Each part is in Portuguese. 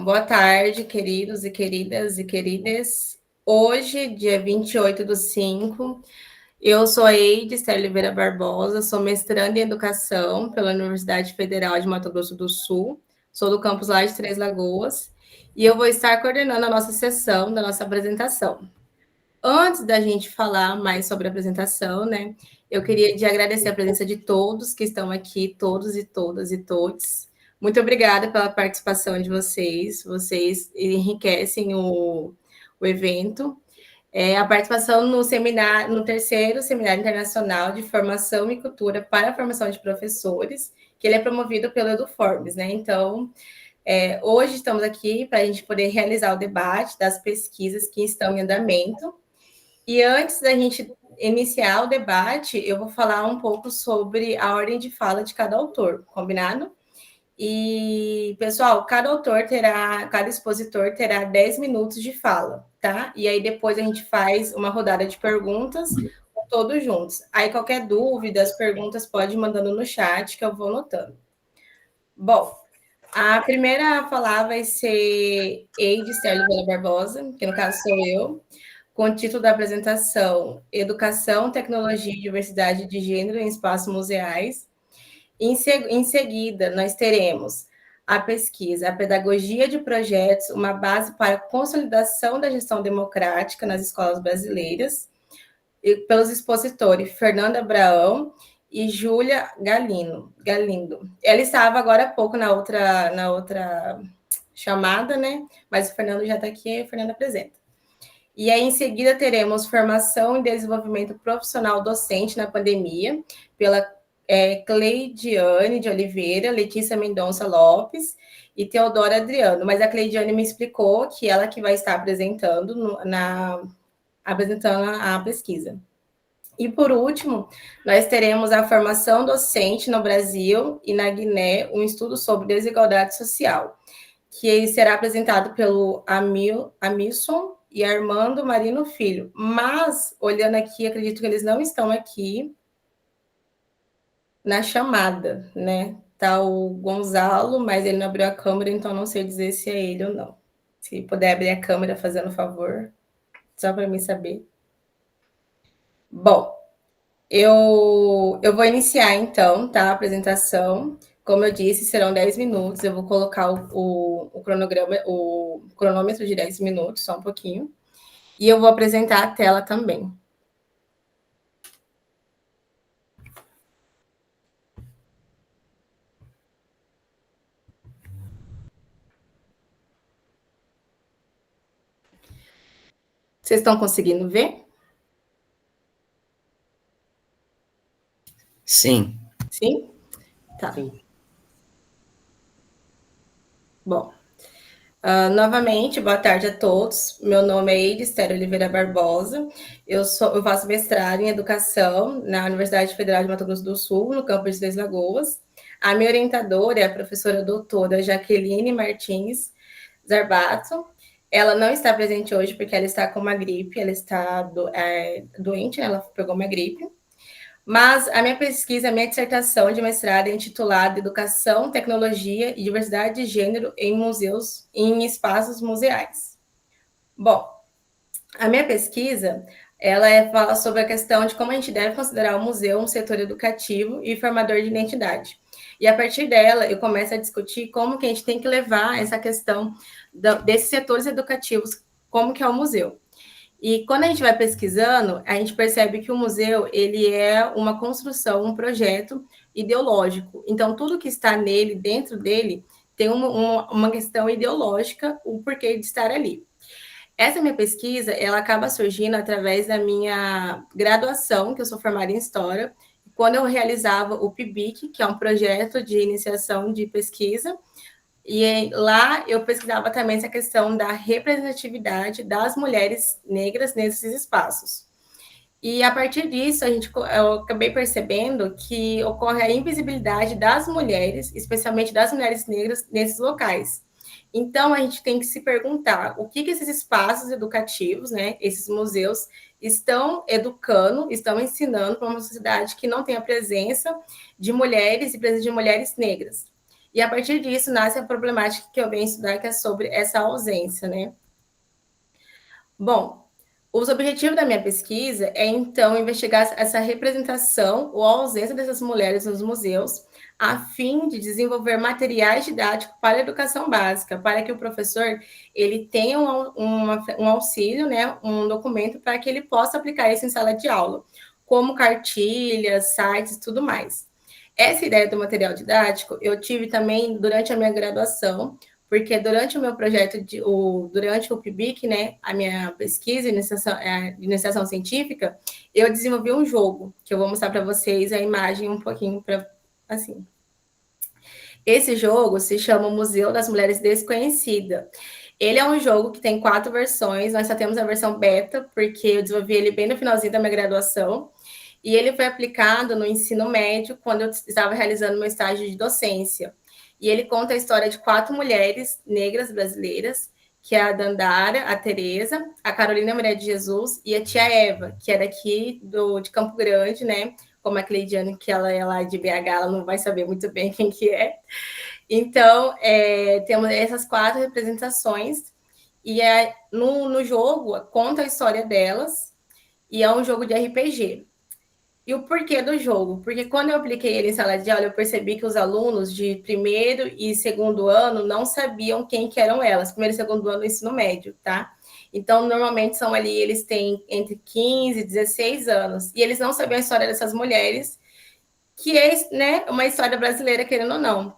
Boa tarde, queridos e queridas e queridas. Hoje, dia 28/5, eu sou a Eide Esther Oliveira Barbosa, sou mestranda em Educação pela Universidade Federal de Mato Grosso do Sul, sou do campus lá de Três Lagoas, e eu vou estar coordenando a nossa sessão da nossa apresentação. Antes da gente falar mais sobre a apresentação, né, eu queria agradecer a presença de todos que estão aqui, todos e todas e todos. Muito obrigada pela participação de vocês, vocês enriquecem o evento. A participação no seminário, no terceiro Seminário Internacional de Formação e Cultura para a Formação de Professores, que ele é promovido pelo EduForms, né? Então, hoje estamos aqui para a gente poder realizar o debate das pesquisas que estão em andamento. E antes da gente iniciar o debate, eu vou falar um pouco sobre a ordem de fala de cada autor, combinado? E, pessoal, cada expositor terá 10 minutos de fala, tá? E aí depois a gente faz uma rodada de perguntas, todos juntos. Aí qualquer dúvida, as perguntas pode ir mandando no chat que eu vou anotando. Bom, a primeira a falar vai ser Eide Oliveira Barbosa, que no caso sou eu, com o título da apresentação Educação, Tecnologia e Diversidade de Gênero em Espaços Museais. Em seguida, nós teremos a pesquisa, a pedagogia de projetos, uma base para a consolidação da gestão democrática nas escolas brasileiras, pelos expositores Fernanda Abraão e Júlia Galindo. Ela estava agora há pouco na outra chamada, né? Mas o Fernando já está aqui, o Fernando apresenta. E aí, em seguida, teremos formação e desenvolvimento profissional docente na pandemia, pela Cleidiane de Oliveira, Letícia Mendonça Lopes e Teodora Adriano. Mas a Cleidiane me explicou que ela que vai estar apresentando a pesquisa. E, por último, nós teremos a formação docente no Brasil e na Guiné, um estudo sobre desigualdade social, que será apresentado pelo Amilson e Armando Marino Filho. Mas, olhando aqui, acredito que eles não estão aqui na chamada, né? Tá o Gonzalo, mas ele não abriu a câmera, então não sei dizer se é ele ou não. Se puder abrir a câmera, fazendo favor, só para mim saber. Bom, eu vou iniciar, então, tá? A apresentação. Como eu disse, serão 10 minutos. Eu vou colocar o cronograma, o cronômetro de 10 minutos, só um pouquinho. E eu vou apresentar a tela também. Vocês estão conseguindo ver? Sim. Sim? Tá. Sim. Bom, novamente, boa tarde a todos. Meu nome é Eide Esther Oliveira Barbosa. Eu faço mestrado em Educação na Universidade Federal de Mato Grosso do Sul, no campus de Três Lagoas. A minha orientadora é a professora doutora Jaqueline Martins Zarbato. Ela não está presente hoje porque ela está com uma gripe, ela está doente, ela pegou uma gripe. Mas a minha pesquisa, a minha dissertação de mestrado é intitulada Educação, Tecnologia e Diversidade de Gênero em Museus, em Espaços Museais. Bom, a minha pesquisa, fala sobre a questão de como a gente deve considerar o museu um setor educativo e formador de identidade. E a partir dela, eu começo a discutir como que a gente tem que levar essa questão desses setores educativos, como que é o museu. E quando a gente vai pesquisando, a gente percebe que o museu ele é uma construção, um projeto ideológico. Então, tudo que está nele, dentro dele, tem uma questão ideológica, o porquê de estar ali. Essa minha pesquisa, ela acaba surgindo através da minha graduação, que eu sou formada em História, quando eu realizava o PIBIC, que é um projeto de iniciação de pesquisa, e lá eu pesquisava também essa questão da representatividade das mulheres negras nesses espaços. E a partir disso, eu acabei percebendo que ocorre a invisibilidade das mulheres, especialmente das mulheres negras, nesses locais. Então, a gente tem que se perguntar o que esses espaços educativos, né, esses museus, estão educando, estão ensinando para uma sociedade que não tem a presença de mulheres e presença de mulheres negras. E a partir disso nasce a problemática que eu venho estudar, que é sobre essa ausência, né? Bom, os objetivos da minha pesquisa é, então, investigar essa representação ou ausência dessas mulheres nos museus, a fim de desenvolver materiais didáticos para a educação básica, para que o professor ele tenha um auxílio, né, um documento para que ele possa aplicar isso em sala de aula, como cartilhas, sites, tudo mais. Essa ideia do material didático eu tive também durante a minha graduação, porque durante o meu projeto, durante o PIBIC, né, a minha pesquisa de iniciação científica, eu desenvolvi um jogo, que eu vou mostrar para vocês a imagem um pouquinho, assim. Esse jogo se chama Museu das Mulheres Desconhecidas. Ele é um jogo que tem 4 versões, nós só temos a versão beta, porque eu desenvolvi ele bem no finalzinho da minha graduação, e ele foi aplicado no ensino médio, quando eu estava realizando meu estágio de docência. E ele conta a história de 4 mulheres negras brasileiras, que é a Dandara, a Tereza, a Carolina Maria de Jesus e a tia Eva, que é daqui de Campo Grande, né? Como a Cleidiane, que ela é lá de BH, ela não vai saber muito bem quem que é. Então, temos essas 4 representações, e no jogo conta a história delas, e é um jogo de RPG. E o porquê do jogo? Porque quando eu apliquei ele em sala de aula, eu percebi que os alunos de primeiro e segundo ano não sabiam quem que eram elas, primeiro e segundo ano do ensino médio, tá? Então, normalmente são ali, eles têm entre 15 e 16 anos, e eles não sabiam a história dessas mulheres, que é, né, uma história brasileira, querendo ou não.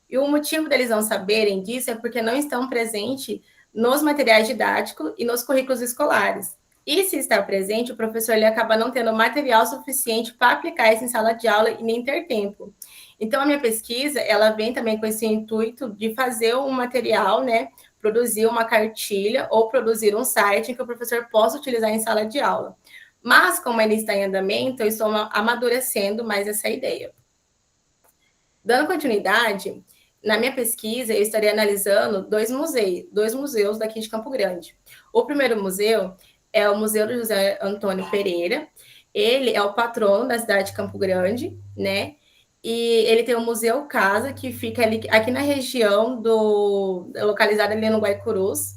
E o motivo deles não saberem disso é porque não estão presentes nos materiais didáticos e nos currículos escolares. E se está presente, o professor ele acaba não tendo material suficiente para aplicar isso em sala de aula e nem ter tempo. Então, a minha pesquisa, ela vem também com esse intuito de fazer um material, né, produzir uma cartilha ou produzir um site que o professor possa utilizar em sala de aula. Mas, como ele está em andamento, eu estou amadurecendo mais essa ideia. Dando continuidade, na minha pesquisa, eu estaria analisando dois museus daqui de Campo Grande. O primeiro museu é o Museu do José Antônio Pereira. Ele é o patrono da cidade de Campo Grande, né? E ele tem o Museu Casa, que fica ali, aqui na região localizada ali no Guaicurus.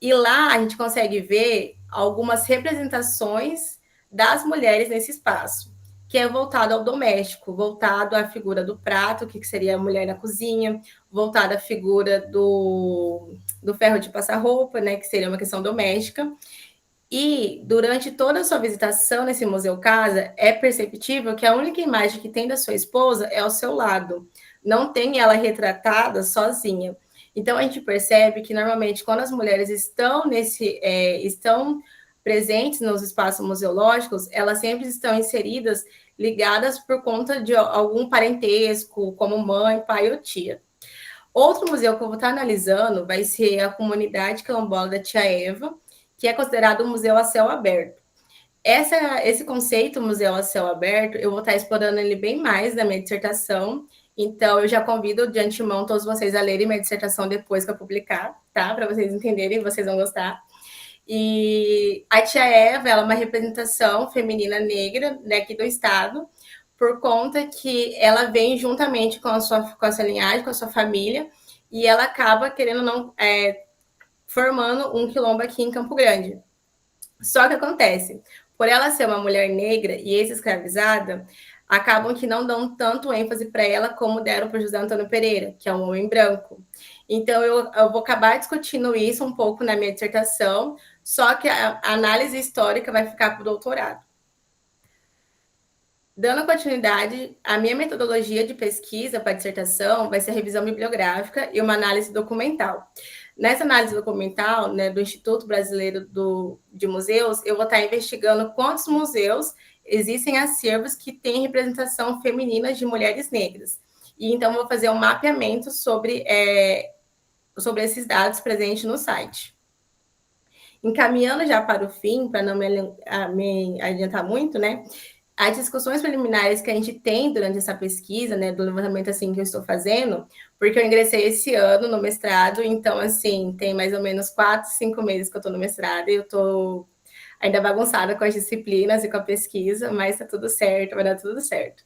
E lá a gente consegue ver algumas representações das mulheres nesse espaço, que é voltado ao doméstico, voltado à figura do prato, que seria a mulher na cozinha, voltado à figura do ferro de passar roupa, né, que seria uma questão doméstica. E durante toda a sua visitação nesse Museu Casa, é perceptível que a única imagem que tem da sua esposa é ao seu lado. Não tem ela retratada sozinha. Então a gente percebe que normalmente quando as mulheres estão presentes nos espaços museológicos, elas sempre estão inseridas, ligadas por conta de algum parentesco, como mãe, pai ou tia. Outro museu que eu vou estar analisando vai ser a comunidade quilombola da Tia Eva, que é considerado um museu a céu aberto. Esse conceito, museu a céu aberto, eu vou estar explorando ele bem mais na minha dissertação. Então, eu já convido de antemão todos vocês a lerem minha dissertação depois que eu publicar, tá? Para vocês entenderem, vocês vão gostar. E a Tia Eva, ela é uma representação feminina negra daqui do estado, por conta que ela vem juntamente com a sua linhagem, com a sua família, e ela acaba, querendo ou não, formando um quilombo aqui em Campo Grande. Só que acontece, por ela ser uma mulher negra e ex-escravizada, acabam que não dão tanto ênfase para ela como deram para José Antônio Pereira, que é um homem branco. Então, eu vou acabar discutindo isso um pouco na minha dissertação, só que a análise histórica vai ficar para o doutorado. Dando continuidade, a minha metodologia de pesquisa para a dissertação vai ser a revisão bibliográfica e uma análise documental. Nessa análise documental, né, do Instituto Brasileiro de Museus, eu vou estar investigando quantos museus existem acervos que têm representação feminina de mulheres negras. E então, vou fazer um mapeamento sobre esses dados presentes no site. Encaminhando já para o fim, para não me adiantar muito, né? As discussões preliminares que a gente tem durante essa pesquisa, né, do levantamento assim que eu estou fazendo, porque eu ingressei esse ano no mestrado, então assim, tem mais ou menos 4, 5 meses que eu estou no mestrado e eu estou ainda bagunçada com as disciplinas e com a pesquisa, mas tá tudo certo, vai dar tudo certo.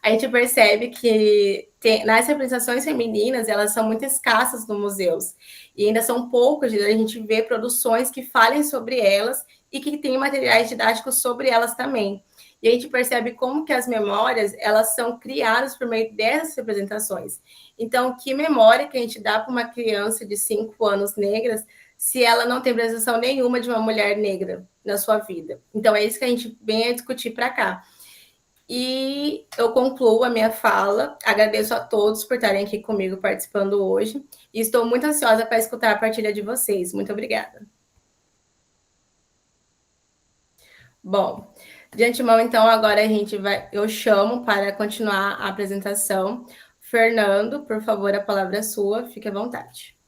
A gente percebe que nas representações femininas, elas são muito escassas nos museus. E ainda são poucas, a gente vê produções que falem sobre elas e que têm materiais didáticos sobre elas também. E a gente percebe como que as memórias, elas são criadas por meio dessas representações. Então, que memória que a gente dá para uma criança de 5 anos negras se ela não tem representação nenhuma de uma mulher negra na sua vida? Então, é isso que a gente vem a discutir para cá. E eu concluo a minha fala. Agradeço a todos por estarem aqui comigo participando hoje. E estou muito ansiosa para escutar a partilha de vocês. Muito obrigada. Bom, de antemão, então, agora eu chamo para continuar a apresentação. Fernando, por favor, a palavra é sua. Fique à vontade.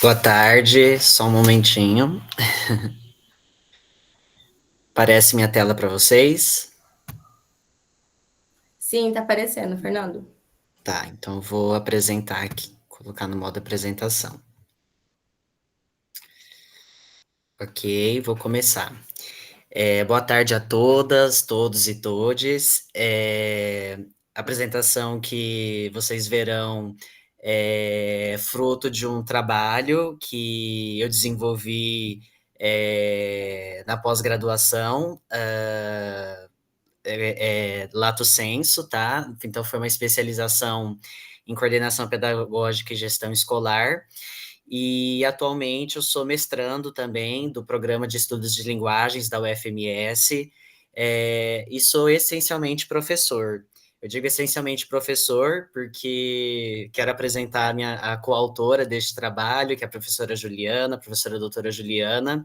Boa tarde, só um momentinho. Aparece minha tela para vocês? Sim, está aparecendo, Fernando. Tá, então eu vou apresentar aqui, colocar no modo apresentação. Ok, vou começar. Boa tarde a todas, todos e todes. A apresentação que vocês verão é fruto de um trabalho que eu desenvolvi na pós-graduação, Lato Sensu, tá? Então foi uma especialização em coordenação pedagógica e gestão escolar. E atualmente eu sou mestrando também do Programa de Estudos de Linguagens da UFMS, e sou essencialmente professor. Eu digo essencialmente professor porque quero apresentar a coautora deste trabalho, que é a professora Juliana, a professora doutora Juliana,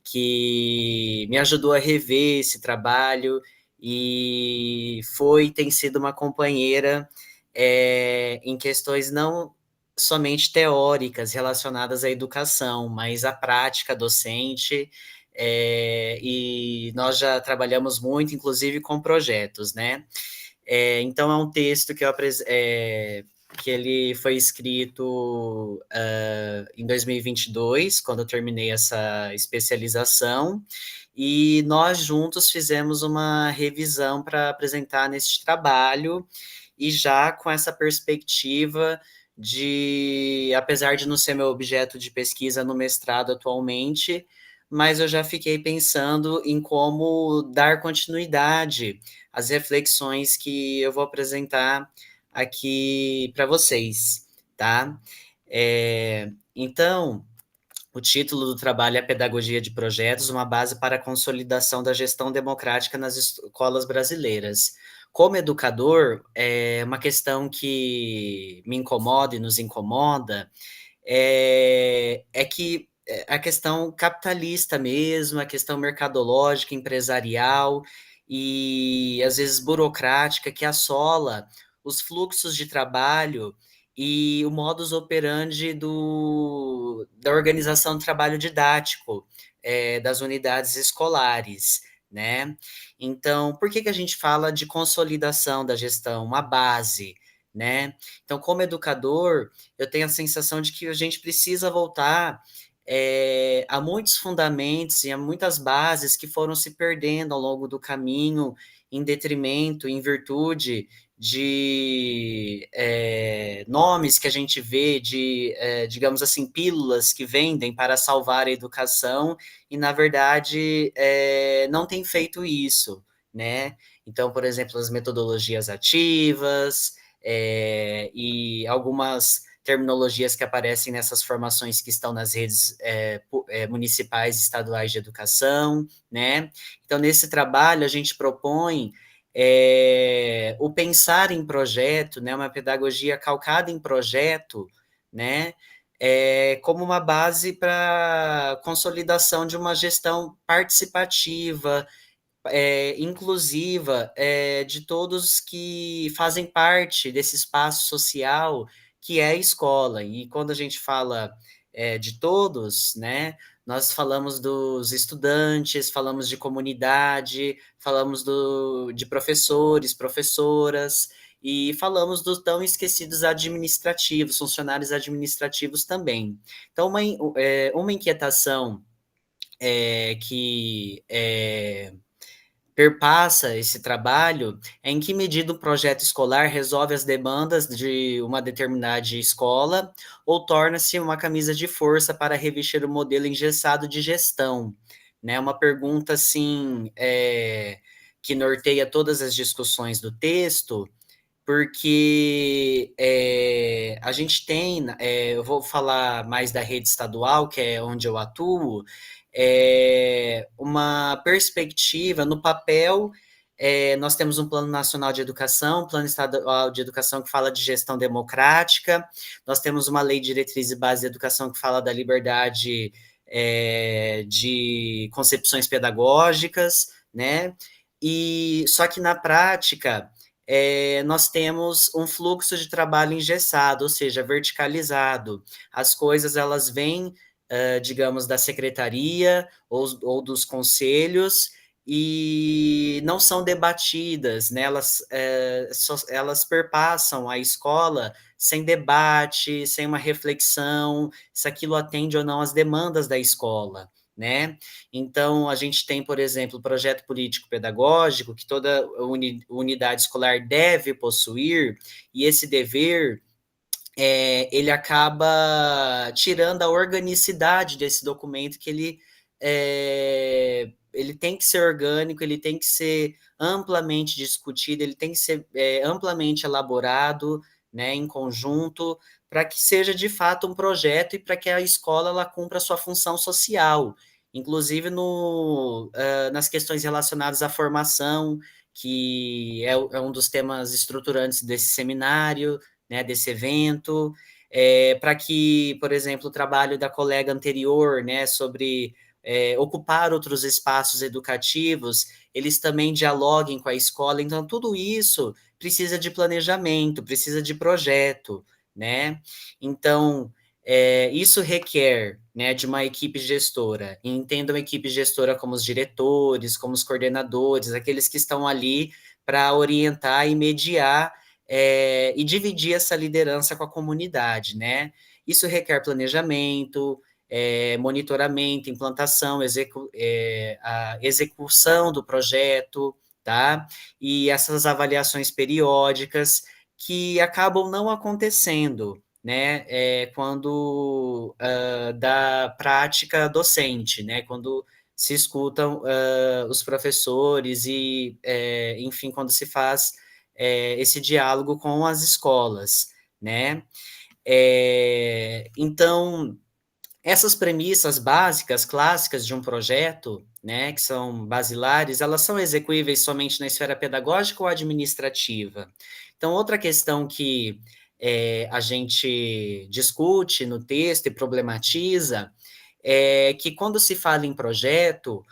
que me ajudou a rever esse trabalho e tem sido uma companheira em questões não somente teóricas relacionadas à educação, mas à prática docente, e nós já trabalhamos muito, inclusive, com projetos, né? Então, é um texto que ele foi escrito em 2022, quando eu terminei essa especialização, e nós juntos fizemos uma revisão para apresentar neste trabalho, e já com essa perspectiva apesar de não ser meu objeto de pesquisa no mestrado atualmente, mas eu já fiquei pensando em como dar continuidade às reflexões que eu vou apresentar aqui para vocês, tá? Então, o título do trabalho é Pedagogia de Projetos, uma base para a consolidação da gestão democrática nas escolas brasileiras. Como educador, uma questão que me incomoda e nos incomoda é que a questão capitalista mesmo, a questão mercadológica, empresarial e às vezes burocrática que assola os fluxos de trabalho e o modus operandi da organização do trabalho didático das unidades escolares, né? Então, por que a gente fala de consolidação da gestão, uma base, né? Então, como educador, eu tenho a sensação de que a gente precisa voltar a muitos fundamentos e a muitas bases que foram se perdendo ao longo do caminho, em detrimento, em virtude de nomes que a gente vê, digamos assim, pílulas que vendem para salvar a educação, e, na verdade, não tem feito isso, né? Então, por exemplo, as metodologias ativas, e algumas terminologias que aparecem nessas formações que estão nas redes municipais e estaduais de educação, né? Então, nesse trabalho, a gente propõe o pensar em projeto, né? Uma pedagogia calcada em projeto, né? Como uma base para consolidação de uma gestão participativa, inclusiva, de todos que fazem parte desse espaço social que é a escola. E quando a gente fala de todos, né, nós falamos dos estudantes, falamos de comunidade, falamos de professores, professoras, e falamos dos tão esquecidos administrativos, funcionários administrativos também. Então, uma inquietação que perpassa esse trabalho é em que medida o projeto escolar resolve as demandas de uma determinada escola ou torna-se uma camisa de força para revestir o modelo engessado de gestão, né? Uma pergunta, assim, que norteia todas as discussões do texto, porque a gente tem, eu vou falar mais da rede estadual, que é onde eu atuo, uma perspectiva no papel. Nós temos um Plano Nacional de Educação, um Plano Estadual de Educação que fala de gestão democrática, nós temos uma Lei de Diretriz e Base de Educação que fala da liberdade de concepções pedagógicas, né? E só que na prática nós temos um fluxo de trabalho engessado, ou seja, verticalizado. As coisas elas vêm, digamos, da secretaria ou dos conselhos e não são debatidas, né? Elas perpassam a escola sem debate, sem uma reflexão, se aquilo atende ou não às demandas da escola, né? Então, a gente tem, por exemplo, o projeto político-pedagógico, que toda unidade escolar deve possuir, e esse dever, ele acaba tirando a organicidade desse documento, que ele tem que ser orgânico, ele tem que ser amplamente discutido, ele tem que ser amplamente elaborado, né, em conjunto, para que seja de fato um projeto e para que a escola ela cumpra a sua função social, inclusive nas questões relacionadas à formação, que é um dos temas estruturantes desse seminário, né, desse evento, para que, por exemplo, o trabalho da colega anterior, né, sobre ocupar outros espaços educativos, eles também dialoguem com a escola. Então, tudo isso precisa de planejamento, precisa de projeto, né? Então, isso requer, né, de uma equipe gestora. E entendam a equipe gestora como os diretores, como os coordenadores, aqueles que estão ali para orientar e mediar e dividir essa liderança com a comunidade, né? Isso requer planejamento, monitoramento, implantação, a execução do projeto, tá? E essas avaliações periódicas que acabam não acontecendo, né? Quando da prática docente, né? Quando se escutam os professores e, enfim, quando se faz esse diálogo com as escolas, né? Então, essas premissas básicas, clássicas de um projeto, né, que são basilares, elas são execuíveis somente na esfera pedagógica ou administrativa? Então, outra questão que a gente discute no texto e problematiza é que quando se fala em projeto,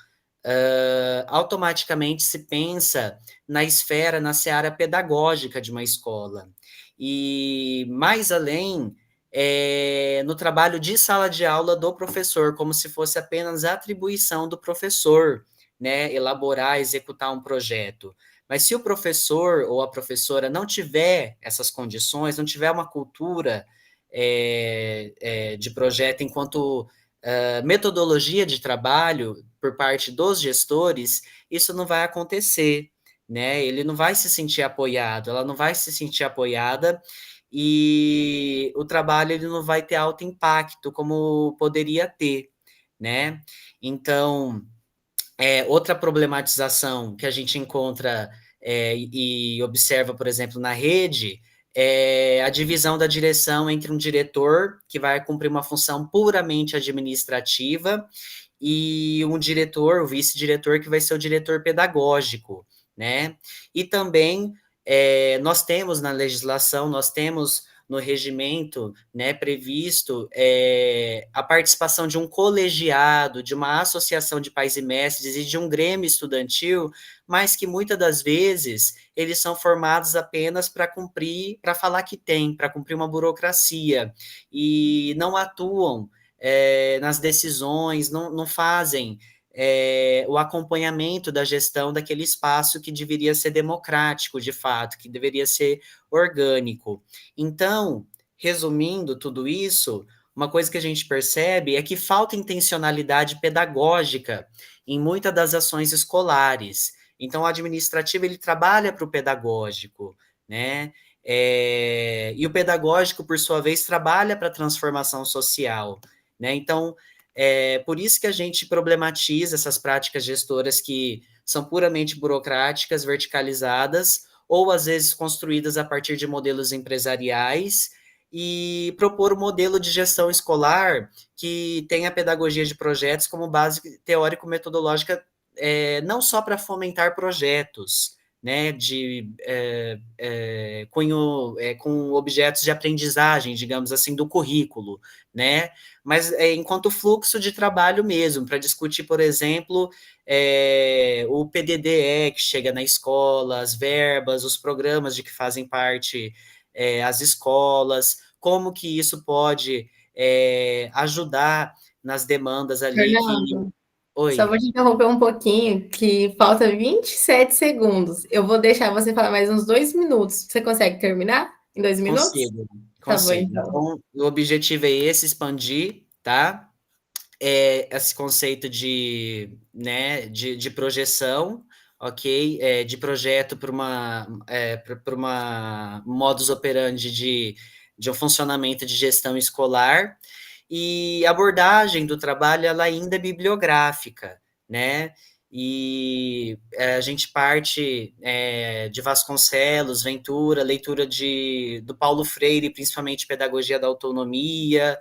automaticamente se pensa na esfera, na seara pedagógica de uma escola. E mais além, no trabalho de sala de aula do professor, como se fosse apenas a atribuição do professor, né, elaborar, executar um projeto. Mas se o professor ou a professora não tiver essas condições, não tiver uma cultura de projeto enquanto metodologia de trabalho por parte dos gestores, isso não vai acontecer, né? Ele não vai se sentir apoiado, ela não vai se sentir apoiada e o trabalho ele não vai ter alto impacto como poderia ter, né? Então, outra problematização que a gente encontra e observa, por exemplo, na rede, é a divisão da direção entre um diretor, que vai cumprir uma função puramente administrativa, e um diretor, o vice-diretor, que vai ser o diretor pedagógico, né? E também nós temos na legislação, nós temos no regimento, né, previsto a participação de um colegiado, de uma associação de pais e mestres e de um grêmio estudantil, mas que muitas das vezes eles são formados apenas para cumprir, para falar que tem, para cumprir uma burocracia, e não atuam nas decisões, não fazem o acompanhamento da gestão daquele espaço que deveria ser democrático, de fato, que deveria ser orgânico. Então, resumindo tudo isso, uma coisa que a gente percebe é que falta intencionalidade pedagógica em muitas das ações escolares. Então, o administrativo ele trabalha para o pedagógico, né? E o pedagógico, por sua vez, trabalha para a transformação social, né? Então, por isso que a gente problematiza essas práticas gestoras que são puramente burocráticas, verticalizadas, ou às vezes construídas a partir de modelos empresariais, e propor um modelo de gestão escolar que tenha a pedagogia de projetos como base teórico-metodológica, não só para fomentar projetos, né, de cunho, com objetos de aprendizagem, digamos assim, do currículo, né, mas enquanto fluxo de trabalho mesmo, para discutir, por exemplo, o PDDE que chega na escola, as verbas, os programas de que fazem parte as escolas, como que isso pode ajudar nas demandas ali que... Fernando, só Oi, vou te interromper um pouquinho, que falta 27 segundos. Eu vou deixar você falar mais uns 2 minutos. Você consegue terminar em 2 minutos? consigo, Tá bom, consigo. então. Então, o objetivo é esse, expandir, tá? Esse conceito de, né, de projeção, ok? De projeto para uma modus operandi de um funcionamento de gestão escolar, e a abordagem do trabalho ela ainda é bibliográfica, né? E a gente parte de Vasconcelos, Ventura, leitura do Paulo Freire, principalmente Pedagogia da Autonomia,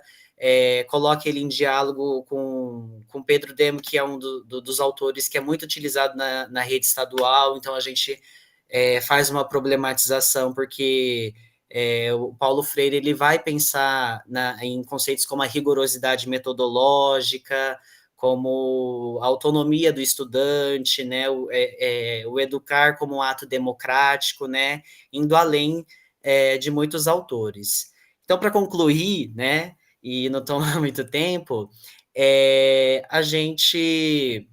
coloque ele em diálogo com Pedro Demo, que é um dos autores que é muito utilizado na rede estadual, então a gente faz uma problematização, porque o Paulo Freire ele vai pensar em conceitos como a rigorosidade metodológica, como a autonomia do estudante, né, o educar como um ato democrático, né, indo além de muitos autores. Então, para concluir, né, e não tomar muito tempo, a gente,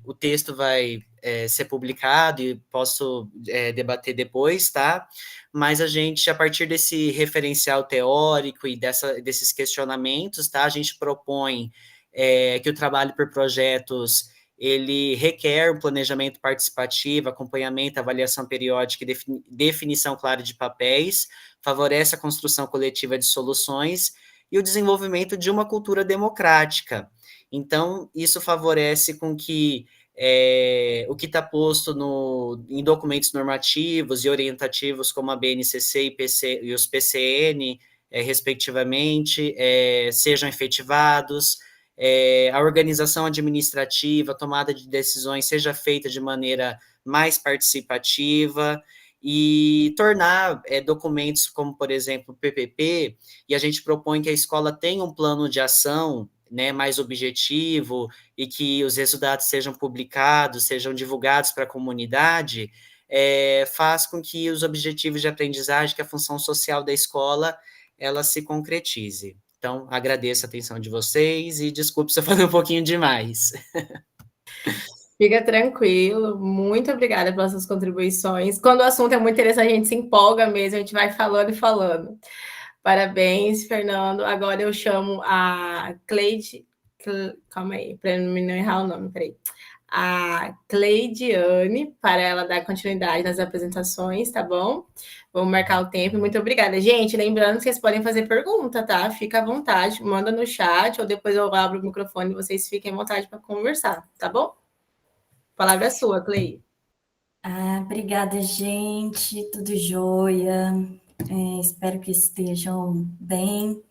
o texto vai ser publicado e posso debater depois, tá? Mas a gente, a partir desse referencial teórico e desses questionamentos, tá? A gente propõe que o trabalho por projetos ele requer um planejamento participativo, acompanhamento, avaliação periódica e definição clara de papéis, favorece a construção coletiva de soluções e o desenvolvimento de uma cultura democrática. Então, isso favorece com que o que está posto em documentos normativos e orientativos, como a BNCC e os PCN, respectivamente, sejam efetivados, a organização administrativa, a tomada de decisões seja feita de maneira mais participativa, e tornar documentos como, por exemplo, o PPP, e a gente propõe que a escola tenha um plano de ação, né, mais objetivo, e que os resultados sejam publicados, sejam divulgados para a comunidade, faz com que os objetivos de aprendizagem, que a função social da escola, ela se concretize. Então, agradeço a atenção de vocês e desculpe se eu falei um pouquinho demais. Fica tranquilo. Muito obrigada pelas suas contribuições. Quando o assunto é muito interessante, a gente se empolga mesmo, a gente vai falando e falando. Parabéns, Fernando. Agora eu chamo a Cleide. Calma aí, para não errar o nome, peraí. A Cleidiane, para ela dar continuidade nas apresentações, tá bom? Vamos marcar o tempo. Muito obrigada. Gente, lembrando que vocês podem fazer pergunta, tá? Fica à vontade, manda no chat, ou depois eu abro o microfone e vocês fiquem à vontade para conversar, tá bom? A palavra é sua, Clei. Obrigada, gente. Tudo jóia. Espero que estejam bem.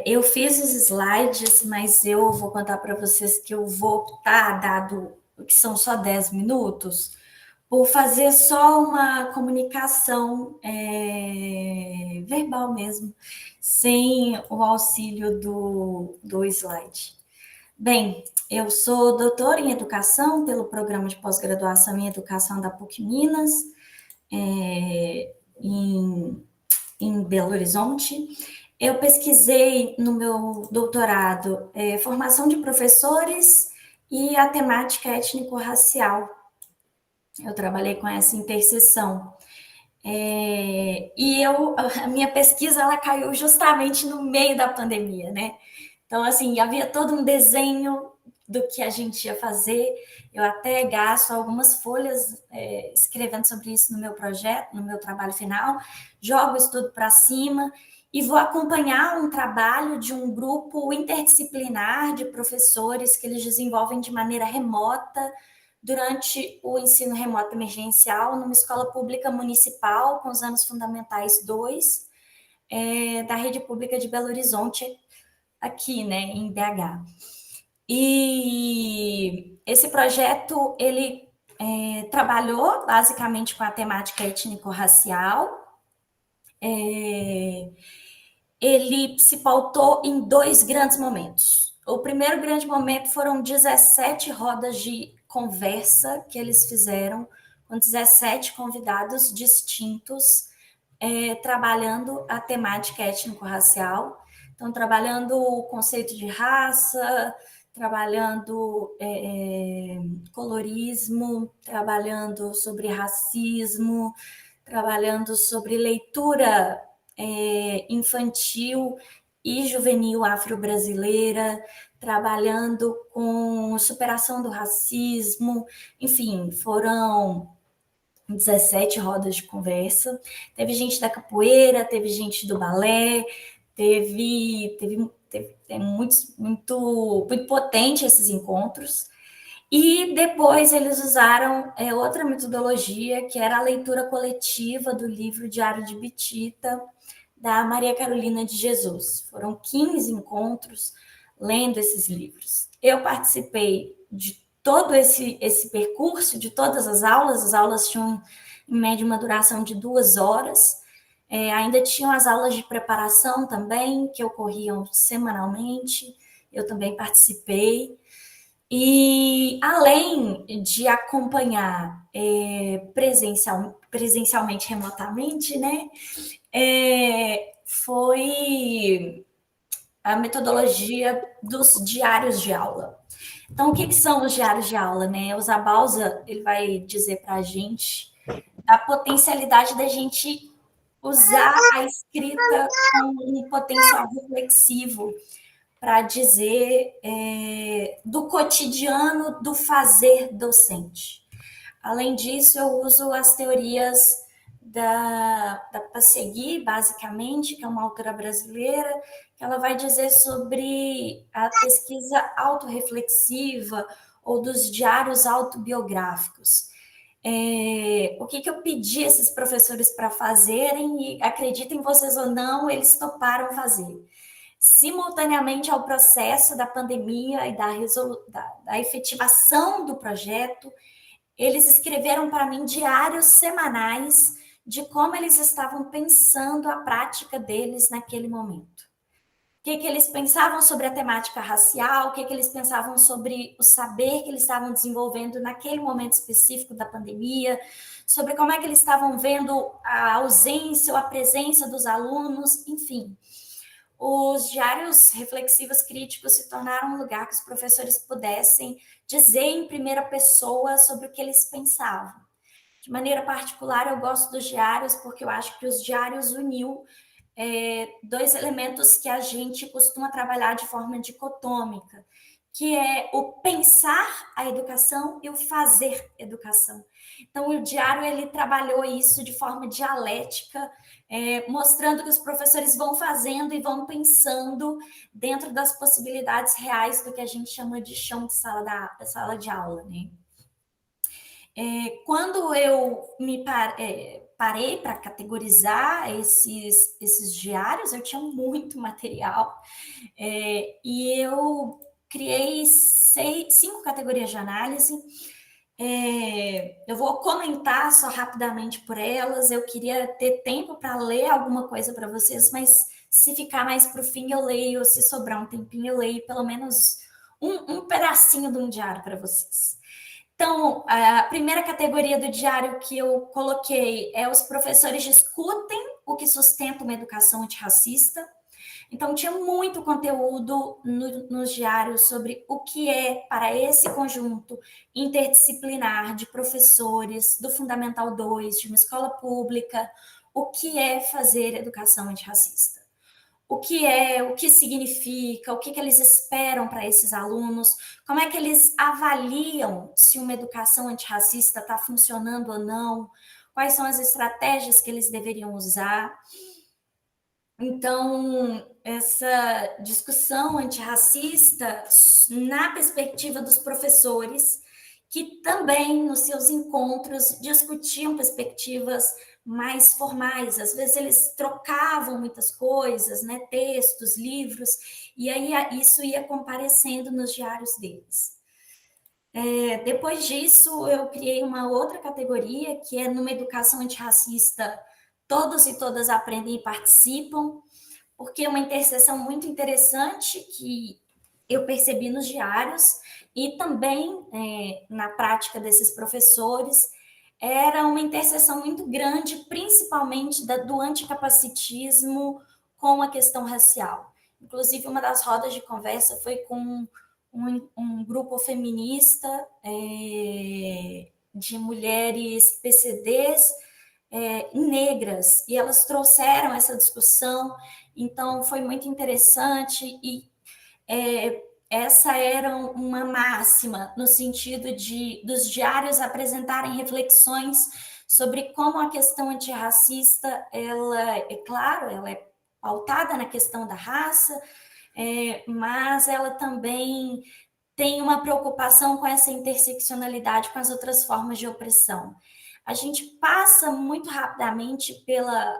Eu fiz os slides, mas eu vou contar para vocês que eu vou optar, dado que são só 10 minutos, por fazer só uma comunicação verbal mesmo, sem o auxílio do slide. Bem, eu sou doutora em Educação pelo Programa de Pós-Graduação em Educação da PUC Minas, em Belo Horizonte. Eu pesquisei no meu doutorado formação de professores e a temática étnico-racial. Eu trabalhei com essa interseção. E a minha pesquisa ela caiu justamente no meio da pandemia, né? Então, assim, havia todo um desenho do que a gente ia fazer. Eu até gasto algumas folhas escrevendo sobre isso no meu projeto, no meu trabalho final, jogo isso tudo para cima e vou acompanhar um trabalho de um grupo interdisciplinar de professores que eles desenvolvem de maneira remota durante o ensino remoto emergencial numa escola pública municipal com os anos fundamentais 2 da rede pública de Belo Horizonte, aqui, né, em BH. E esse projeto, ele trabalhou basicamente com a temática étnico-racial. Ele se pautou em 2 grandes momentos. O primeiro grande momento foram 17 rodas de conversa que eles fizeram com 17 convidados distintos, trabalhando a temática étnico-racial. Então, trabalhando o conceito de raça, trabalhando colorismo, trabalhando sobre racismo, trabalhando sobre leitura infantil e juvenil afro-brasileira, trabalhando com superação do racismo, enfim, foram 17 rodas de conversa. Teve gente da capoeira, teve gente do balé, muito potente esses encontros. E depois eles usaram outra metodologia, que era a leitura coletiva do livro Diário de Bitita, da Maria Carolina de Jesus. Foram 15 encontros lendo esses livros. Eu participei de todo esse percurso, de todas as aulas tinham em média uma duração de 2 horas, ainda tinham as aulas de preparação também, que ocorriam semanalmente, eu também participei, e além de acompanhar presencialmente, remotamente, né, foi a metodologia dos diários de aula. Então, o que são os diários de aula, né? O Zabauza, ele vai dizer para a gente a potencialidade da gente usar a escrita com um potencial reflexivo para dizer do cotidiano do fazer docente. Além disso, eu uso as teorias da Passegui, basicamente, que é uma autora brasileira, que ela vai dizer sobre a pesquisa autorreflexiva ou dos diários autobiográficos. O que eu pedi esses professores para fazerem, e acreditem vocês ou não, eles toparam fazer. Simultaneamente ao processo da pandemia e da efetivação do projeto, eles escreveram para mim diários semanais de como eles estavam pensando a prática deles naquele momento. O que eles pensavam sobre a temática racial, o que eles pensavam sobre o saber que eles estavam desenvolvendo naquele momento específico da pandemia, sobre como é que eles estavam vendo a ausência ou a presença dos alunos, enfim. Os diários reflexivos críticos se tornaram um lugar que os professores pudessem dizer em primeira pessoa sobre o que eles pensavam. De maneira particular, eu gosto dos diários porque eu acho que os diários uniu 2 elementos que a gente costuma trabalhar de forma dicotômica, que é o pensar a educação e o fazer educação. Então, o diário ele trabalhou isso de forma dialética, mostrando que os professores vão fazendo e vão pensando dentro das possibilidades reais do que a gente chama de chão de sala de aula, né? Quando eu me parei para categorizar esses diários, eu tinha muito material, e eu criei 5 categorias de análise. Eu vou comentar só rapidamente por elas. Eu queria ter tempo para ler alguma coisa para vocês, mas se ficar mais para o fim eu leio, se sobrar um tempinho eu leio pelo menos um pedacinho de um diário para vocês. Então, a primeira categoria do diário que eu coloquei é os professores discutem o que sustenta uma educação antirracista. Então, tinha muito conteúdo nos diários sobre o que é, para esse conjunto interdisciplinar de professores do Fundamental 2, de uma escola pública, o que é fazer educação antirracista. O que é, o que significa, o que eles esperam para esses alunos, como é que eles avaliam se uma educação antirracista está funcionando ou não, quais são as estratégias que eles deveriam usar. Então, essa discussão antirracista, na perspectiva dos professores, que também, nos seus encontros, discutiam perspectivas mais formais. Às vezes, eles trocavam muitas coisas, né? Textos, livros, e aí isso ia comparecendo nos diários deles. Depois disso, eu criei uma outra categoria, que é numa educação antirracista, todos e todas aprendem e participam, porque é uma interseção muito interessante que eu percebi nos diários e também na prática desses professores, era uma interseção muito grande, principalmente do anticapacitismo com a questão racial. Inclusive, uma das rodas de conversa foi com um grupo feminista de mulheres PCDs negras, e elas trouxeram essa discussão, então foi muito interessante, e essa era uma máxima, no sentido dos diários apresentarem reflexões sobre como a questão antirracista, ela, é claro, ela é pautada na questão da raça, mas ela também tem uma preocupação com essa interseccionalidade com as outras formas de opressão. A gente passa muito rapidamente pela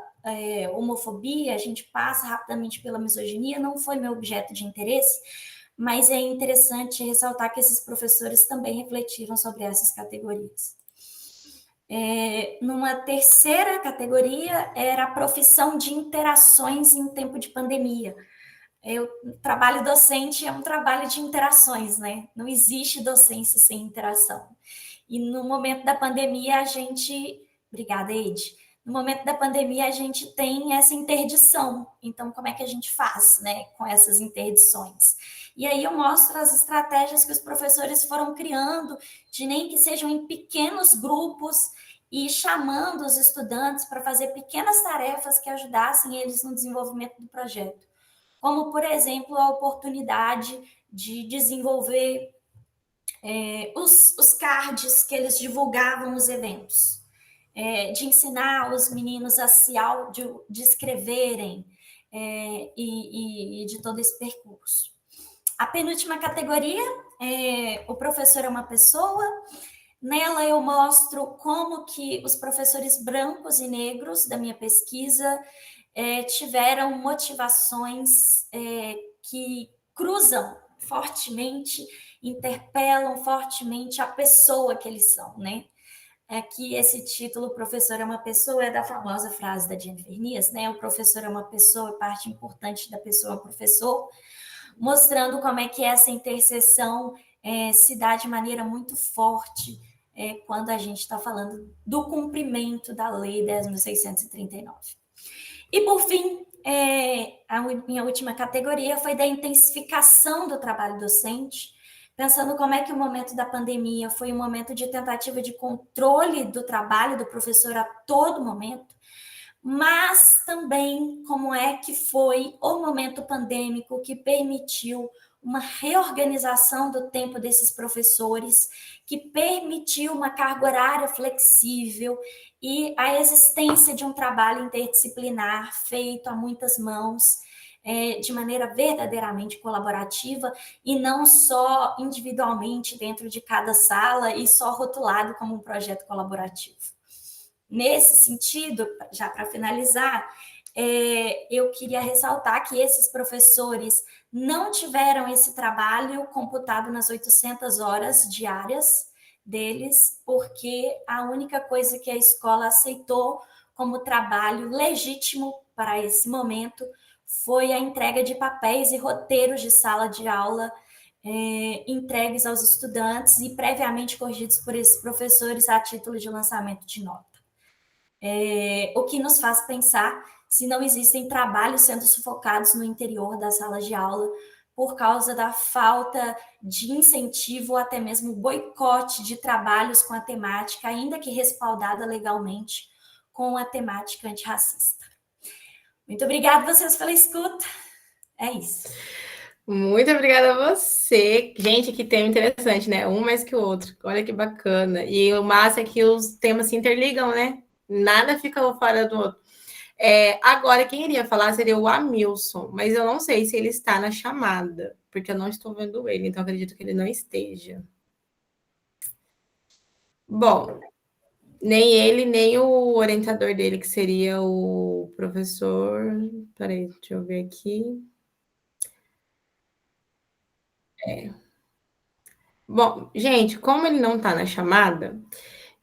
homofobia, a gente passa rapidamente pela misoginia, não foi meu objeto de interesse, mas é interessante ressaltar que esses professores também refletiram sobre essas categorias. Numa terceira categoria, era a profissão de interações em tempo de pandemia. O trabalho docente é um trabalho de interações, né? Não existe docência sem interação. E no momento da pandemia, a gente... Obrigada, Ed. No momento da pandemia, a gente tem essa interdição. Então, como é que a gente faz, né, com essas interdições? E aí eu mostro as estratégias que os professores foram criando, de nem que sejam em pequenos grupos, e chamando os estudantes para fazer pequenas tarefas que ajudassem eles no desenvolvimento do projeto. Como, por exemplo, a oportunidade de desenvolver os cards que eles divulgavam nos eventos, de ensinar os meninos a se descreverem e de todo esse percurso. A penúltima categoria, o professor é uma pessoa. Nela eu mostro como que os professores brancos e negros da minha pesquisa tiveram motivações que cruzam fortemente, interpelam fortemente a pessoa que eles são, né? Aqui esse título, Professor é uma Pessoa, é da famosa frase da Jennifer Nias, né? O professor é uma pessoa, parte importante da pessoa é o professor, mostrando como é que essa interseção se dá de maneira muito forte quando a gente está falando do cumprimento da Lei 10.639. E, por fim, a minha última categoria foi da intensificação do trabalho docente, pensando como é que o momento da pandemia foi um momento de tentativa de controle do trabalho do professor a todo momento, mas também como é que foi o momento pandêmico que permitiu uma reorganização do tempo desses professores, que permitiu uma carga horária flexível e a existência de um trabalho interdisciplinar feito a muitas mãos, de maneira verdadeiramente colaborativa e não só individualmente dentro de cada sala e só rotulado como um projeto colaborativo. Nesse sentido, já para finalizar, eu queria ressaltar que esses professores não tiveram esse trabalho computado nas 800 horas diárias deles, porque a única coisa que a escola aceitou como trabalho legítimo para esse momento foi a entrega de papéis e roteiros de sala de aula entregues aos estudantes e previamente corrigidos por esses professores a título de lançamento de nota. o que nos faz pensar se não existem trabalhos sendo sufocados no interior das salas de aula por causa da falta de incentivo ou até mesmo boicote de trabalhos com a temática, ainda que respaldada legalmente, com a temática antirracista. Muito obrigada a vocês pela escuta. É isso. Muito obrigada a você. Gente, que tema interessante, né? Um mais que o outro. Olha que bacana. E o massa é que os temas se interligam, né? Nada fica fora do outro. Agora, quem iria falar seria o Amilson, mas eu não sei se ele está na chamada, porque eu não estou vendo ele, então acredito que ele não esteja. Bom, nem ele, nem o orientador dele, que seria o professor. Peraí, deixa eu ver aqui. Bom, gente, como ele não está na chamada,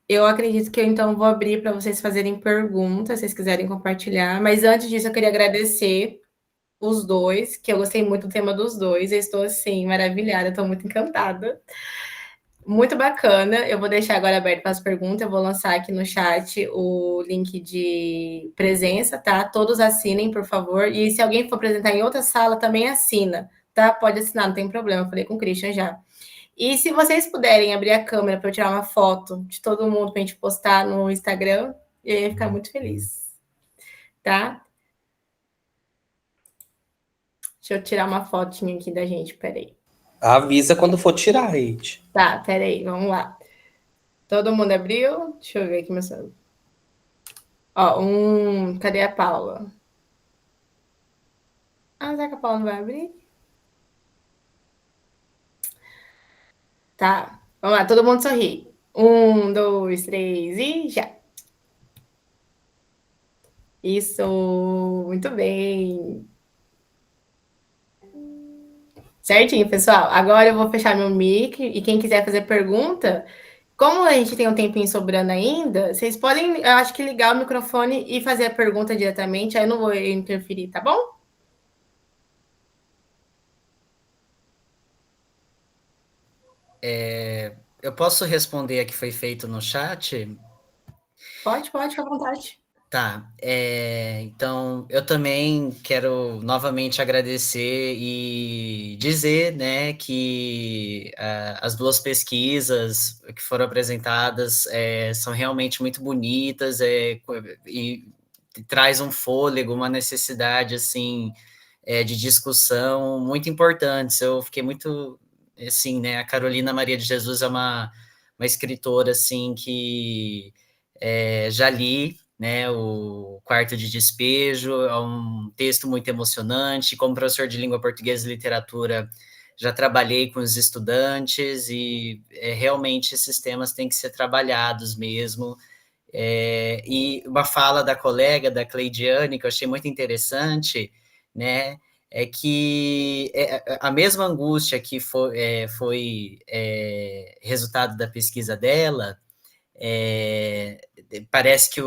eu acredito que eu então vou abrir para vocês fazerem perguntas, se vocês quiserem compartilhar. Mas antes disso, eu queria agradecer os dois, que eu gostei muito do tema dos dois. Eu estou assim, maravilhada, estou muito encantada. Muito bacana. Eu vou deixar agora aberto para as perguntas. Eu vou lançar aqui no chat o link de presença, tá? Todos assinem, por favor. E se alguém for apresentar em outra sala, também assina, tá? Pode assinar, não tem problema. Eu falei com o Christian já. E se vocês puderem abrir a câmera para eu tirar uma foto de todo mundo para a gente postar no Instagram, eu ia ficar muito feliz, tá? Deixa eu tirar uma fotinha aqui da gente, peraí. Avisa quando for tirar, Eide. Tá, peraí, vamos lá. Todo mundo abriu? Deixa eu ver aqui meu celular. Ó, cadê a Paula? Será que a Paula não vai abrir? Tá, vamos lá, todo mundo sorri. 1, 2, 3 e já. Isso, muito bem. Certinho, pessoal. Agora eu vou fechar meu mic e quem quiser fazer pergunta, como a gente tem um tempinho sobrando ainda, vocês podem, eu acho que ligar o microfone e fazer a pergunta diretamente, aí eu não vou interferir, tá bom? Eu posso responder a que foi feito no chat? Pode, fica à vontade. Tá, então eu também quero novamente agradecer e dizer, né, que as duas pesquisas que foram apresentadas são realmente muito bonitas e traz um fôlego, uma necessidade, assim, de discussão muito importantes. Eu fiquei muito, assim, né, a Carolina Maria de Jesus é uma escritora, assim, que já li, né, o Quarto de Despejo, é um texto muito emocionante. Como professor de língua portuguesa e literatura, já trabalhei com os estudantes e realmente esses temas têm que ser trabalhados mesmo. E uma fala da colega, da Cleidiane, que eu achei muito interessante, né, é que a mesma angústia que foi resultado da pesquisa dela, parece que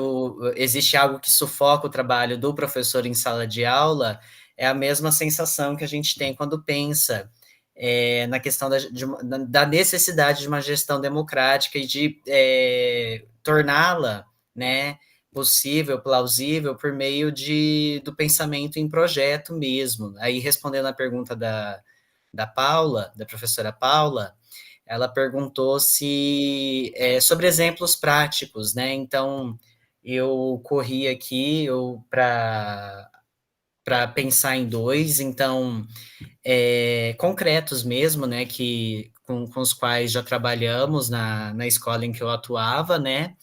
existe algo que sufoca o trabalho do professor em sala de aula, é a mesma sensação que a gente tem quando pensa na questão da necessidade de uma gestão democrática e de torná-la, né, possível, plausível, por meio do pensamento em projeto mesmo. Aí, respondendo a pergunta da Paula, da professora Paula, ela perguntou se sobre exemplos práticos, né? Então, eu corri aqui para pensar em dois, então, concretos mesmo, né? Com os quais já trabalhamos na escola em que eu atuava, né?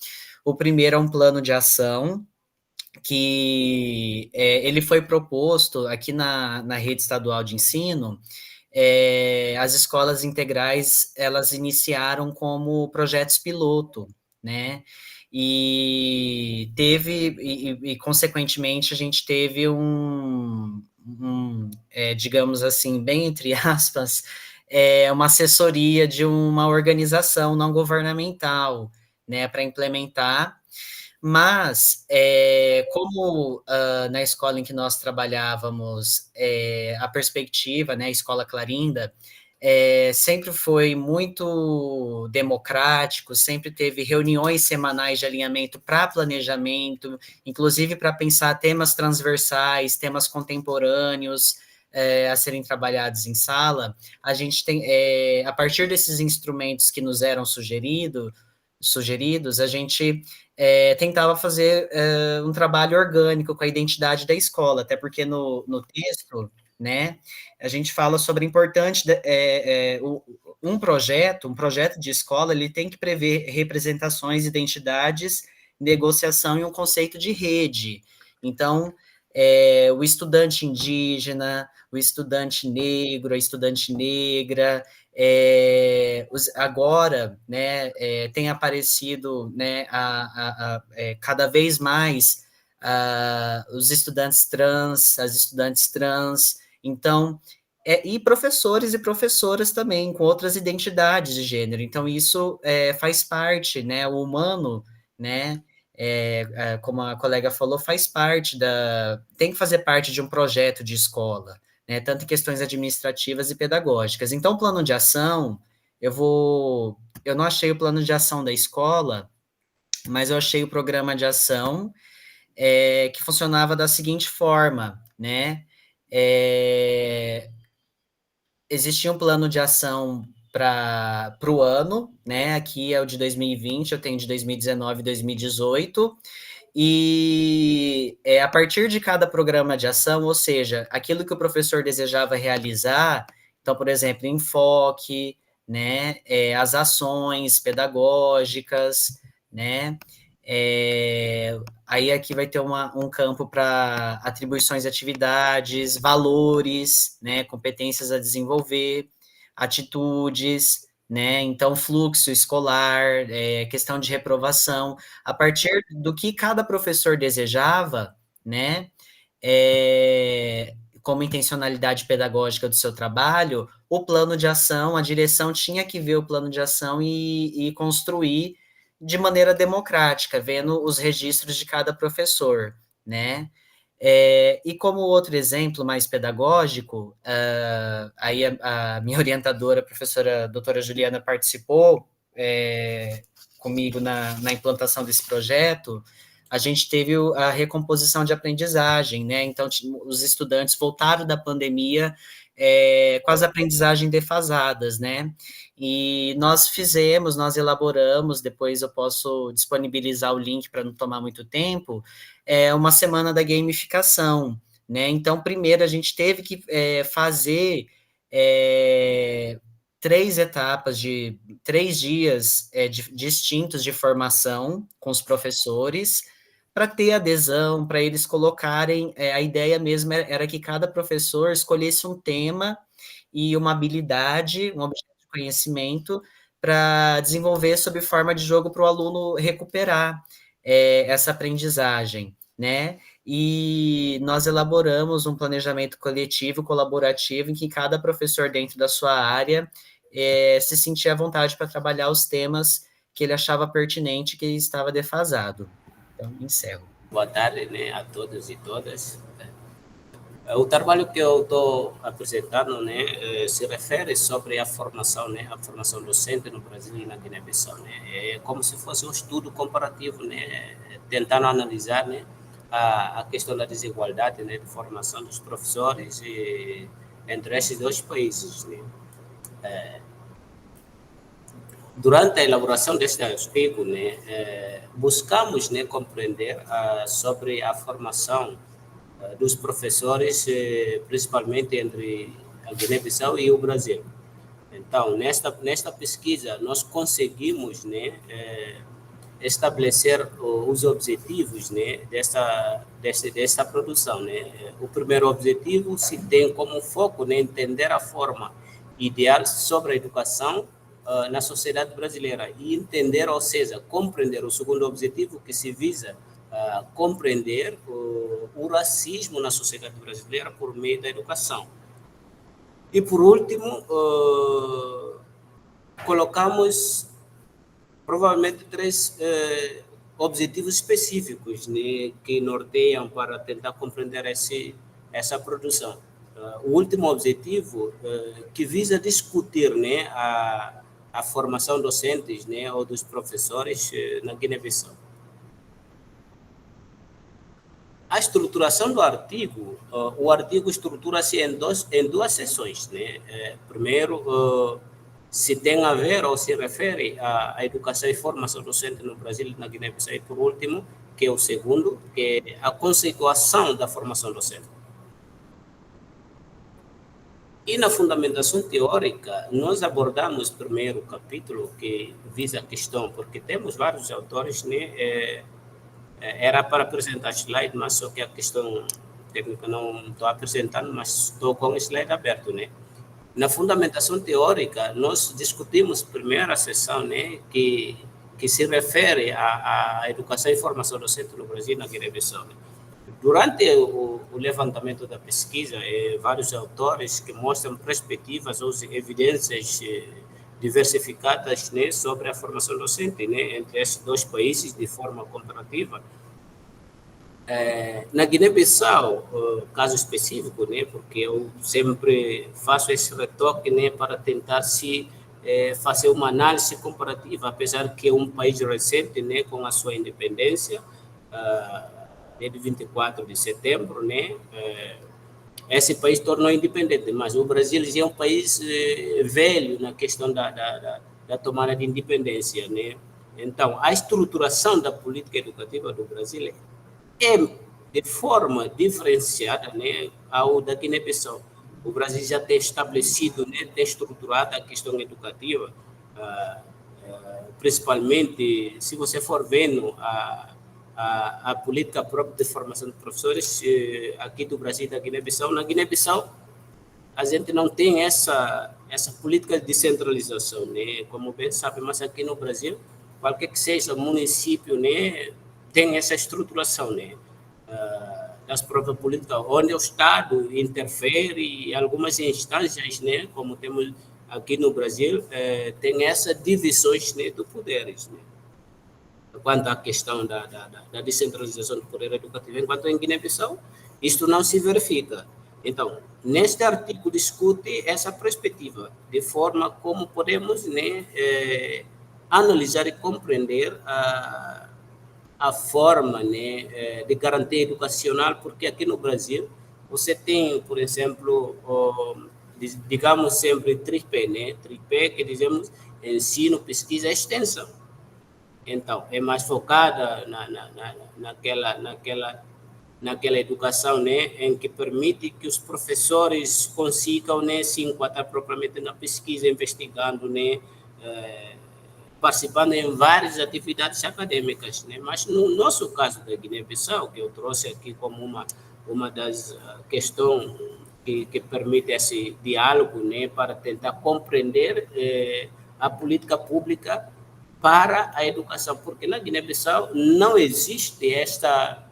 O primeiro é um plano de ação que ele foi proposto aqui na rede estadual de ensino. As escolas integrais, elas iniciaram como projetos piloto, né? Consequentemente, a gente teve digamos assim, bem entre aspas, uma assessoria de uma organização não governamental, né, para implementar. Mas, como na escola em que nós trabalhávamos, a perspectiva, né, a Escola Clarinda, sempre foi muito democrático, sempre teve reuniões semanais de alinhamento para planejamento, inclusive para pensar temas transversais, temas contemporâneos a serem trabalhados em sala. A gente tem, a partir desses instrumentos que nos eram sugeridos, a gente tentava fazer um trabalho orgânico com a identidade da escola, até porque no texto, né, a gente fala sobre um projeto de escola, ele tem que prever representações, identidades, negociação e um conceito de rede. Então, o estudante indígena, o estudante negro, a estudante negra, agora, né, tem aparecido, né, cada vez mais os estudantes trans, as estudantes trans, então, e professores e professoras também, com outras identidades de gênero, então isso faz parte, né, o humano, né, como a colega falou, tem que fazer parte de um projeto de escola, né, tanto em questões administrativas e pedagógicas. Então, o plano de ação, eu não achei o plano de ação da escola, mas eu achei o programa de ação que funcionava da seguinte forma, né, existia um plano de ação para o ano, né, aqui é o de 2020, eu tenho de 2019 e 2018, e a partir de cada programa de ação, ou seja, aquilo que o professor desejava realizar, então, por exemplo, enfoque, né, as ações pedagógicas, né, aí aqui vai ter um campo para atribuições de atividades, valores, né, competências a desenvolver, atitudes, né, então fluxo escolar, questão de reprovação, a partir do que cada professor desejava, né, como intencionalidade pedagógica do seu trabalho, o plano de ação, a direção tinha que ver o plano de ação e construir de maneira democrática, vendo os registros de cada professor, né? E como outro exemplo mais pedagógico, aí a minha orientadora, a professora doutora Juliana, participou comigo na implantação desse projeto. A gente teve a recomposição de aprendizagem, né? Então, os estudantes voltaram da pandemia com as aprendizagens defasadas, né? E nós elaboramos, depois eu posso disponibilizar o link para não tomar muito tempo, uma semana da gamificação, né? Então, primeiro a gente teve que fazer 3 etapas de 3 dias distintos de formação com os professores, para ter adesão, para eles colocarem, a ideia mesmo era que cada professor escolhesse um tema e uma habilidade, um objeto de conhecimento, para desenvolver sob forma de jogo para o aluno recuperar essa aprendizagem, né? E nós elaboramos um planejamento coletivo, colaborativo, em que cada professor dentro da sua área se sentia à vontade para trabalhar os temas que ele achava pertinente, que estava defasado. Então, encerro. Boa tarde, né, a todos e todas. O trabalho que eu estou apresentando, né, se refere sobre a formação, né, a formação docente no Brasil e na Guiné-Bissau, né. É como se fosse um estudo comparativo, né, tentando analisar, né, a questão da desigualdade, né, de formação dos professores entre esses dois países, né. Durante a elaboração deste artigo, né, buscamos, né, compreender sobre a formação dos professores, principalmente entre a Guiné-Bissau e o Brasil. Então, nesta pesquisa, nós conseguimos, né, estabelecer os objetivos, né, desta produção, né. O primeiro objetivo se tem como foco, né, entender a forma ideal sobre a educação na sociedade brasileira e entender, ou seja, compreender. O segundo objetivo, que se visa compreender o racismo na sociedade brasileira por meio da educação. E, por último, colocamos provavelmente 3 objetivos específicos, né, que norteiam para tentar compreender essa produção. o último objetivo que visa discutir, né, a formação docentes, né, ou dos professores na Guiné-Bissau. A estruturação do artigo, o artigo estrutura-se em duas seções, né? Primeiro, se tem a ver ou se refere à educação e formação docente no Brasil e na Guiné-Bissau, e por último, que é o segundo, que é a conceituação da formação docente. E na fundamentação teórica, nós abordamos primeiro o capítulo que visa a questão, porque temos vários autores, né? Era para apresentar slide, mas só que a questão técnica não estou apresentando, mas estou com o slide aberto, né? Na fundamentação teórica, nós discutimos a primeira sessão, né, que se refere à educação e formação docente no Brasil e na Guiné-Bissau. Durante o levantamento da pesquisa, vários autores que mostram perspectivas ou evidências diversificadas, né, sobre a formação docente, né, entre esses dois países de forma comparativa. Na Guiné-Bissau, caso específico, né, porque eu sempre faço esse retoque, né, para tentar fazer uma análise comparativa, apesar que é um país recente, né, com a sua independência, desde 24 de setembro, né, esse país tornou independente, mas o Brasil já é um país velho na questão da tomada de independência, né? Então, a estruturação da política educativa do Brasil é de forma diferenciada, né, ao da Guiné-Bissau. O Brasil já tem estabelecido, né, tem estruturado a questão educativa, principalmente, se você for vendo a política própria de formação de professores aqui do Brasil e da Guiné-Bissau. Na Guiné-Bissau, a gente não tem essa política de descentralização, né? Como bem sabe, mas aqui no Brasil, qualquer que seja o município, né, tem essa estruturação, né, das próprias políticas, onde o Estado interfere em algumas instâncias, né, como temos aqui no Brasil, tem essas divisões, né, de poderes, né? Quanto à questão da descentralização do poder educativo, enquanto em Guiné-Bissau, isto não se verifica. Então, neste artigo discute essa perspectiva, de forma como podemos, né, analisar e compreender a forma, né, de garantia educacional, porque aqui no Brasil você tem, por exemplo, digamos sempre tripé, né? Tripé que dizemos ensino, pesquisa e extensão. Então, é mais focada naquela educação, né, em que permite que os professores consigam, né, se enquadrar propriamente na pesquisa, investigando, né, participando em várias atividades acadêmicas, né? Mas no nosso caso da Guiné-Bissau, que eu trouxe aqui como uma das questões que permite esse diálogo, né, para tentar compreender a política pública para a educação, porque na Guiné-Bissau não existe essa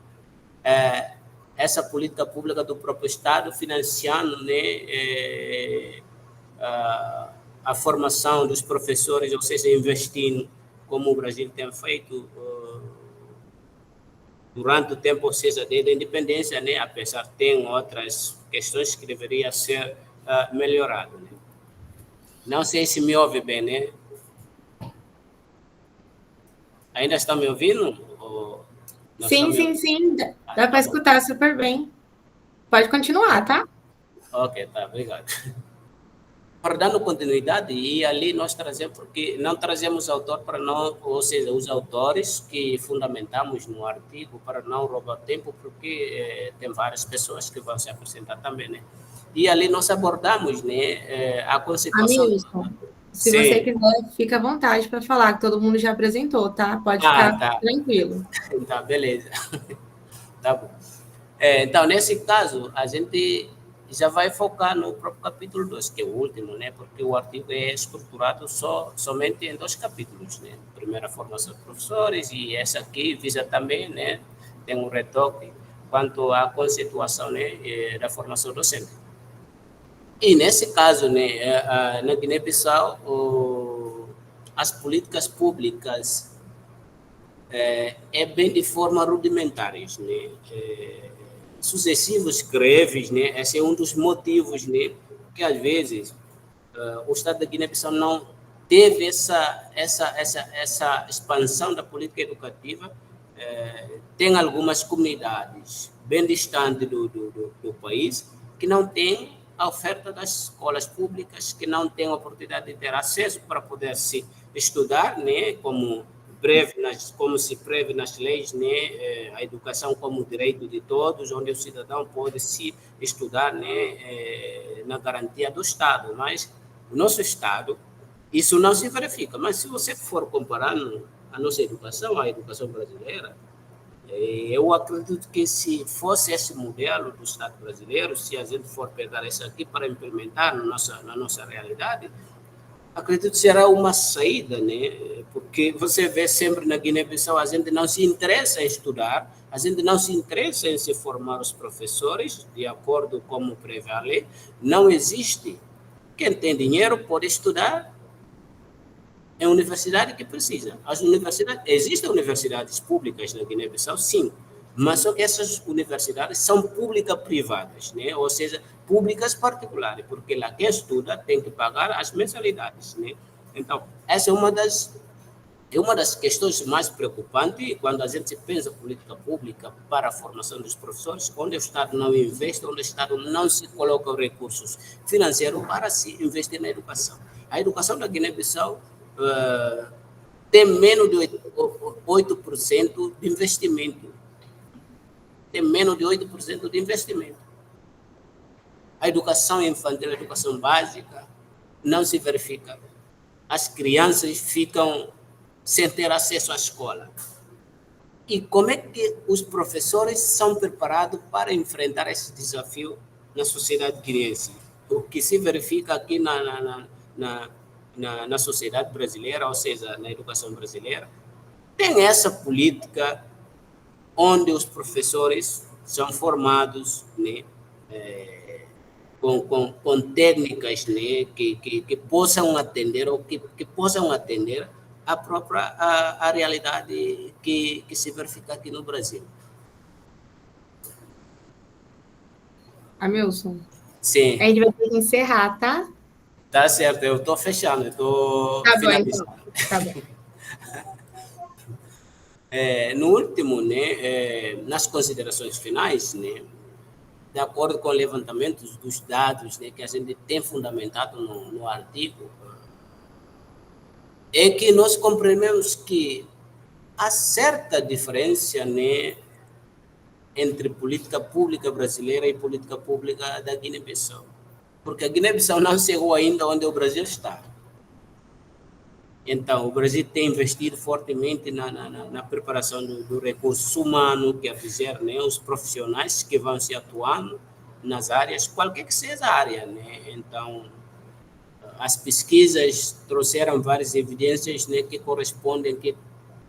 política pública do próprio Estado financiando, né, a formação dos professores, ou seja, investindo, como o Brasil tem feito durante o tempo, ou seja, desde a independência, né, apesar de ter outras questões que deveriam ser melhoradas, né? Não sei se me ouve bem, né? Ainda está me ouvindo? Sim. Dá para escutar super bem. Pode continuar, tá? Ok, tá, obrigado. Para dando continuidade, e ali nós trazemos, porque não trazemos autor para não, ou seja, os autores que fundamentamos no artigo para não roubar tempo, porque tem várias pessoas que vão se apresentar também, né? E ali nós abordamos, né, a conceituação. Amilson, se você quiser, fica à vontade para falar, que todo mundo já apresentou, tá? Pode ficar tranquilo. Tá, beleza. Tá bom. Então, nesse caso, a gente já vai focar no próprio capítulo 2, que é o último, né? Porque o artigo é estruturado somente em 2 capítulos, né? Primeira, formação de professores, e essa aqui visa também, né, tem um retoque quanto à conceituação, né, da formação docente. E nesse caso, né, na Guiné-Bissau, as políticas públicas bem de forma rudimentares, né? sucessivas greves, né? Esse é um dos motivos, né? Que às vezes o Estado da Guiné-Bissau não teve essa expansão da política educativa. Tem algumas comunidades bem distantes do país que não têm a oferta das escolas públicas, que não têm a oportunidade de ter acesso para poder se estudar, né? Como se prevê nas leis, né? A educação como direito de todos, onde o cidadão pode se estudar, né? Na garantia do Estado. Mas o nosso Estado, isso não se verifica. Mas se você for comparar a nossa educação, a educação brasileira, eu acredito que se fosse esse modelo do Estado brasileiro, se a gente for pegar isso aqui para implementar na nossa realidade, acredito que será uma saída, né? Porque você vê sempre na Guiné-Bissau, a gente não se interessa em estudar, a gente não se interessa em se formar os professores, de acordo com como prevê a lei. Não existe. Quem tem dinheiro pode estudar em universidade que precisa. Existem universidades públicas na Guiné-Bissau, sim, mas só que essas universidades são público-privadas, né? Ou seja, públicas particulares, porque lá quem estuda tem que pagar as mensalidades, né? Então, essa é uma das questões mais preocupantes quando a gente pensa em política pública para a formação dos professores, onde o Estado não investe, onde o Estado não se coloca recursos financeiros para se investir na educação. A educação da Guiné-Bissau tem menos de 8% de investimento. Tem menos de 8% de investimento. A educação infantil, a educação básica, não se verifica. As crianças ficam sem ter acesso à escola. E como é que os professores são preparados para enfrentar esse desafio na sociedade guineense? O que se verifica aqui na sociedade brasileira, ou seja, na educação brasileira, tem essa política onde os professores são formados, né, com técnicas, né, que possam atender ou que possam atender a realidade que se verifica aqui no Brasil. Amilson, Sim. a gente vai ter que encerrar, tá? Tá certo, eu estou fechando, eu estou finalizando. Tá bom. No último, né, nas considerações finais, né, de acordo com o levantamento dos dados, né, que a gente tem fundamentado no artigo, é que nós compreendemos que há certa diferença, né, entre política pública brasileira e política pública da Guiné-Bissau. Porque a Guiné-Bissau não chegou ainda onde o Brasil está. Então, o Brasil tem investido fortemente na preparação do recurso humano, quer dizer, né, os profissionais que vão se atuando nas áreas, qualquer que seja a área, né? Então, as pesquisas trouxeram várias evidências, né, que correspondem, que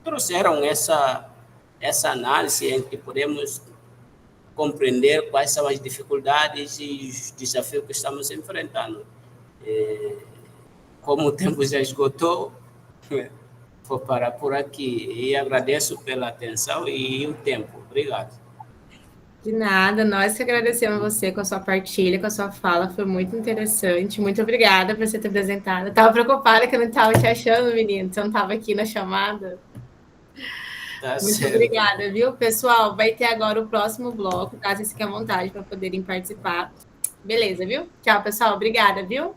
trouxeram essa análise em que podemos compreender quais são as dificuldades e os desafios que estamos enfrentando. Como o tempo já esgotou, vou parar por aqui e agradeço pela atenção e o tempo. Obrigado. De nada, nós que agradecemos você com a sua partilha, com a sua fala, foi muito interessante. Muito obrigada por você ter apresentado. Estava preocupada que eu não estava te achando, menino, você não estava aqui na chamada. Tá Muito certo. obrigada, viu? Pessoal, vai ter agora o próximo bloco, tá? Vocês fiquem à vontade para poderem participar. Beleza, viu? Tchau, pessoal. Obrigada, viu?